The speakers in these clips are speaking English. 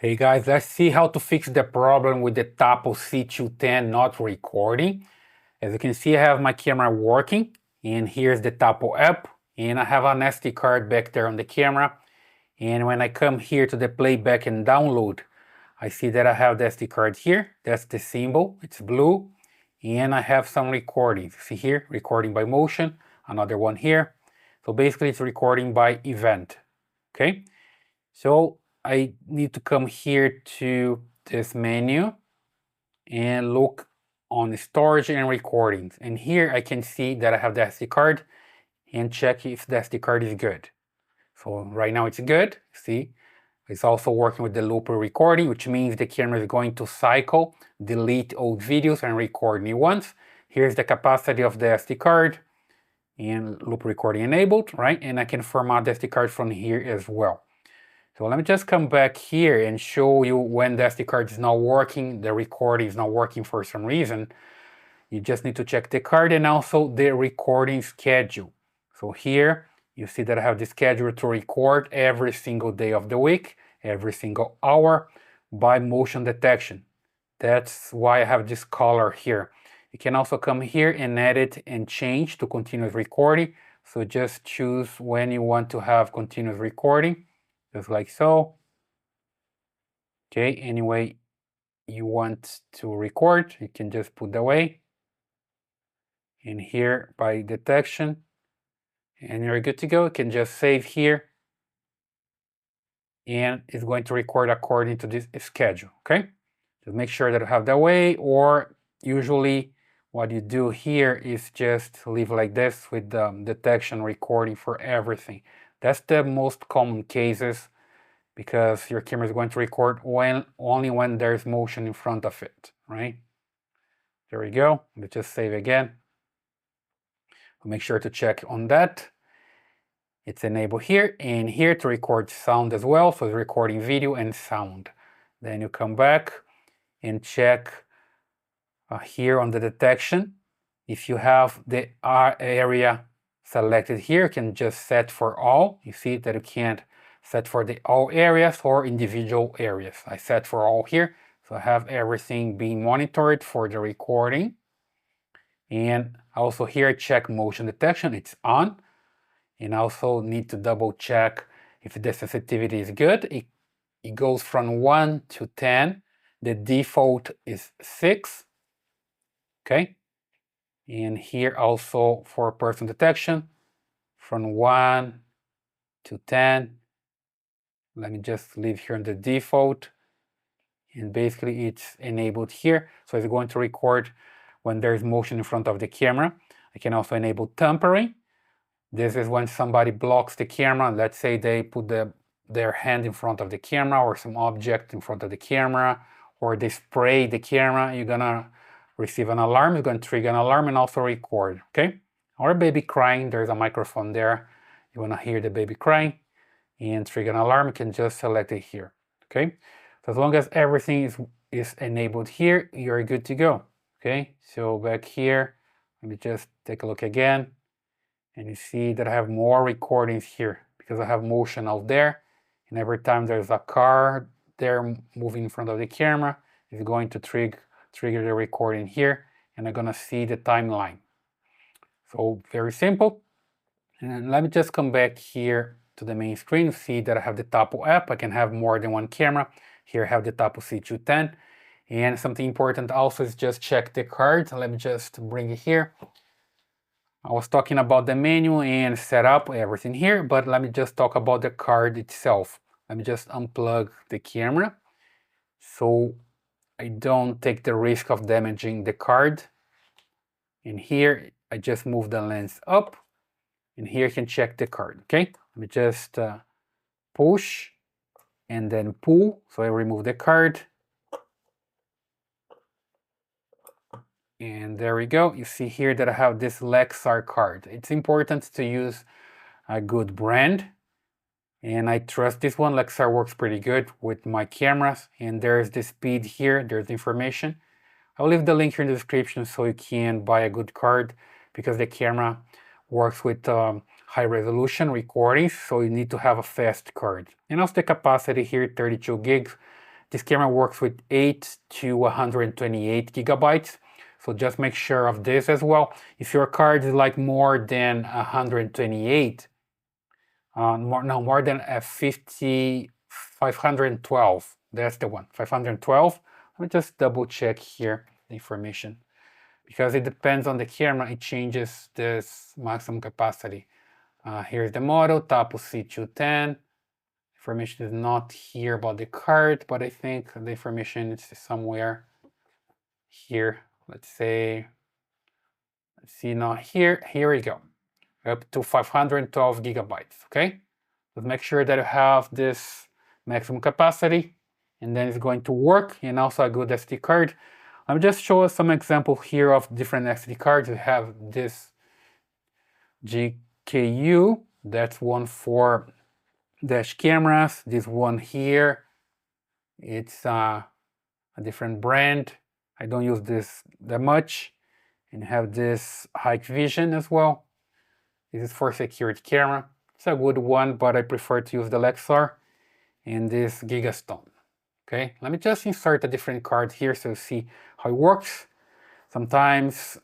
Hey guys, let's see how to fix the problem with the Tapo C210 not recording. As you can see, I have my camera working, and here's the Tapo app, and I have an SD card back there on the camera. And when I come here to the playback and download, I see that I have the SD card here. That's the symbol, it's blue. And I have some recordings. See here, recording by motion, another one here. So basically it's recording by event, okay? So I need to come here to this menu and look on storage and recordings. And here I can see that I have the SD card and check if the SD card is good. So right now it's good, see? It's also working with the looper recording, which means the camera is going to cycle, delete old videos and record new ones. Here's the capacity of the SD card and loop recording enabled, right? And I can format the SD card from here as well. So let me just come back here and show you when the SD card is not working, the recording is not working for some reason. You just need to check the card and also the recording schedule. So here you see that I have the schedule to record every single day of the week, every single hour by motion detection. That's why I have this color here. You can also come here and edit and change to continuous recording. So just choose when you want to have continuous recording. Just like so. Okay, anyway you want to record, you can just put away. And here by detection, and you're good to go. You can just save here. And it's going to record according to this schedule, okay? Just make sure that you have that way, or usually what you do here is just leave like this with the detection recording for everything. That's the most common cases, because your camera is going to record only when there's motion in front of it, right? There we go. Let's just save again. Make sure to check on that. It's enabled here, and here to record sound as well, so it's recording video and sound. Then you come back and check here on the detection. If you have the area selected here, you can just set for all. You see that you can't set for the all areas or individual areas. I set for all here, so I have everything being monitored for the recording. And also here check motion detection, it's on. And also need to double check if the sensitivity is good. It goes from 1 to 10. The default is 6. Okay. And here also for person detection from 1 to 10. Let me just leave here on the default, and basically it's enabled here, so it's going to record when there's motion in front of the camera. I can also enable tampering. This is when somebody blocks the camera. Let's say they put their hand in front of the camera or some object in front of the camera, or they spray the camera. You're gonna receive an alarm. You're going to trigger an alarm and also record, okay? Or a baby crying, there's a microphone there. You wanna hear the baby crying and trigger an alarm, you can just select it here, okay? So as long as everything is enabled here, you're good to go, okay? So back here, let me just take a look again. And you see that I have more recordings here because I have motion out there. And every time there's a car there moving in front of the camera, it's going to trigger the recording here, and I'm gonna see the timeline. So very simple. And let me just come back here to the main screen. See that I have the Tapo app. I can have more than one camera. Here I have the Tapo C210. And something important also is just check the card. Let me just bring it here. I was talking about the menu and set up everything here, but let me just talk about the card itself. Let me just unplug the camera so I don't take the risk of damaging the card. And here I just move the lens up, and here you can check the card, okay? Let me just push and then pull, so I remove the card. And there we go. You see here that I have this Lexar card. It's important to use a good brand, and I trust this one. Lexar works pretty good with my cameras, and there's the speed here, there's the information. I'll leave the link here in the description so you can buy a good card, because the camera works with high resolution recordings, so you need to have a fast card. And also the capacity here, 32 gigs. This camera works with 8 to 128 gigabytes. So just make sure of this as well. If your card is like more than 128, more than a 512, that's the one, 512. Let me just double check here the information. Because it depends on the camera, it changes this maximum capacity. Here's the model, Tapo C210. Information is not here about the card, but I think the information is somewhere here. Let's see now here we go, up to 512 gigabytes, okay? Let's make sure that you have this maximum capacity, and then it's going to work, and also a good SD card. Let me just show us some examples here of different SD cards. We have this GKU, that's one for dash cameras. This one here, it's a different brand. I don't use this that much. And have this Hikvision as well. This is for security camera. It's a good one, but I prefer to use the Lexar and this Gigastone. Okay, let me just insert a different card here so you see how it works. Sometimes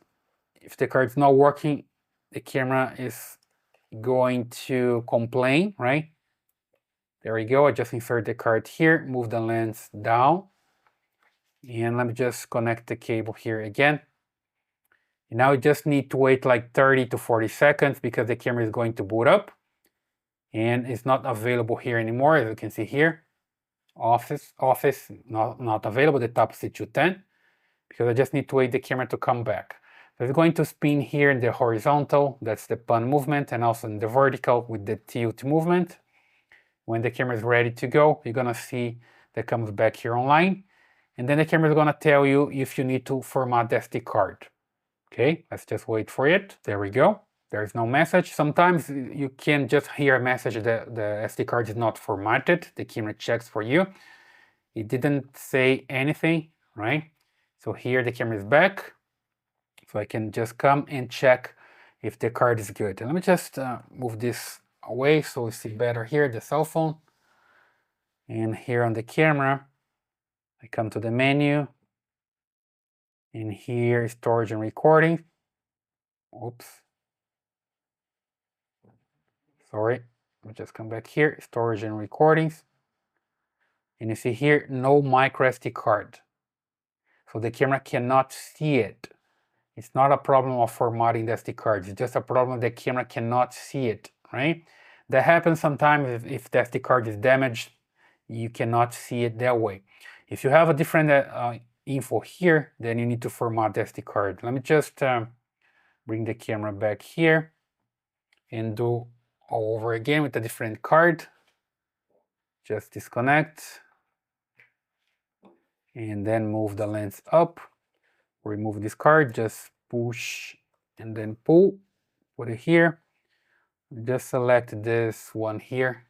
if the card's not working, the camera is going to complain, right? There we go. I just insert the card here, move the lens down, and let me just connect the cable here again. And now you just need to wait like 30 to 40 seconds because the camera is going to boot up, and it's not available here anymore, as you can see here. Office not available, the Tapo C210, because I just need to wait the camera to come back. So it's going to spin here in the horizontal, that's the pan movement, and also in the vertical with the tilt movement. When the camera is ready to go, you're gonna see that comes back here online, and then the camera is gonna tell you if you need to format the SD card. Okay, let's just wait for it. There we go. There's no message. Sometimes you can just hear a message that the SD card is not formatted. The camera checks for you. It didn't say anything, right? So here the camera is back. So I can just come and check if the card is good. And let me just move this away so we see better here, the cell phone. And here on the camera, I come to the menu. And here is storage and recording. Oops. Sorry, let me just come back here, storage and recordings. And you see here, no micro SD card. So the camera cannot see it. It's not a problem of formatting the SD cards, it's just a problem the camera cannot see it, right? That happens sometimes if the SD card is damaged, you cannot see it that way. If you have a different info here, then you need to format the SD card. Let me just bring the camera back here and do all over again with a different card. Just disconnect and then move the lens up. Remove this card, just push and then pull, put it here. Just select this one here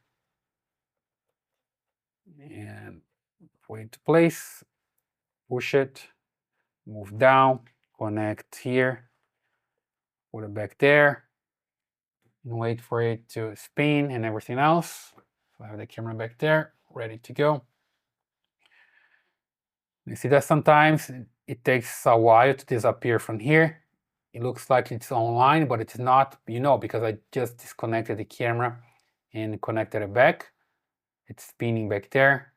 and put it into place, push it, move down, connect here, put it back there, and wait for it to spin and everything else. So I have the camera back there, ready to go. You see that sometimes it takes a while to disappear from here. It looks like it's online, but it's not, because I just disconnected the camera and connected it back. It's spinning back there.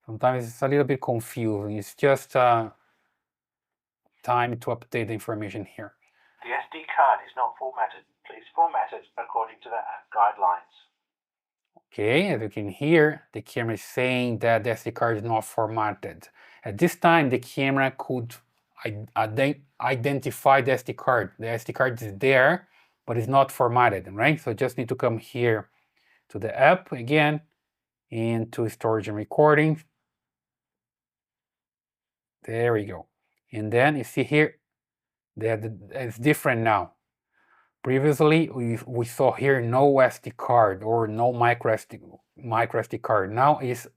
Sometimes it's a little bit confusing. It's just time to update the information here. The SD card is not formatted. Please format it according to the guidelines. Okay, as you can hear, the camera is saying that the SD card is not formatted. At this time, the camera could identify the SD card. The SD card is there, but it's not formatted, right? So just need to come here to the app again and to storage and recording. There we go. And then you see here that it's different now. Previously, we saw here no SD card or no micro SD card. Now it's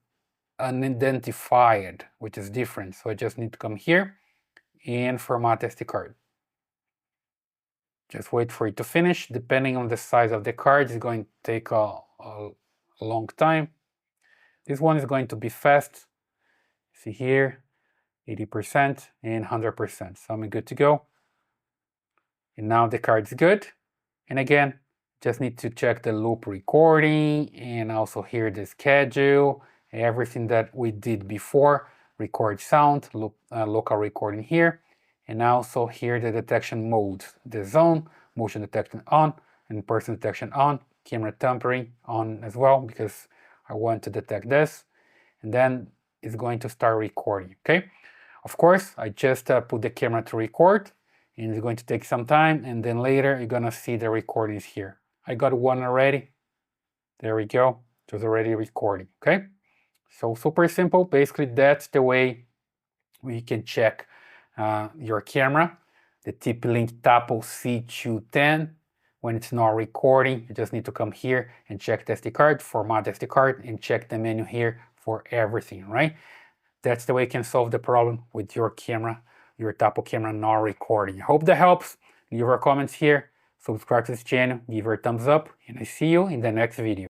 unidentified, which is different. So I just need to come here and format SD card. Just wait for it to finish. Depending on the size of the card, it's going to take a long time. This one is going to be fast. See here, 80% and 100%. So I'm good to go. And now the card's good. And again, just need to check the loop recording and also here the schedule, everything that we did before, record sound, loop, local recording here, and also here the detection modes, the zone, motion detection on, and person detection on, camera tampering on as well, because I want to detect this, and then it's going to start recording, okay? Of course, I just put the camera to record, and it's going to take some time, and then later you're gonna see the recordings here. I got one already. There we go. It was already recording, okay? So super simple. Basically, that's the way we can check your camera. The TP-Link Tapo C210. When it's not recording, you just need to come here and check the SD card, format the SD card, and check the menu here for everything, right? That's the way you can solve the problem with your camera, your Tapo camera not recording. I hope that helps. Leave your comments here, subscribe to this channel, give her a thumbs up, and I see you in the next video.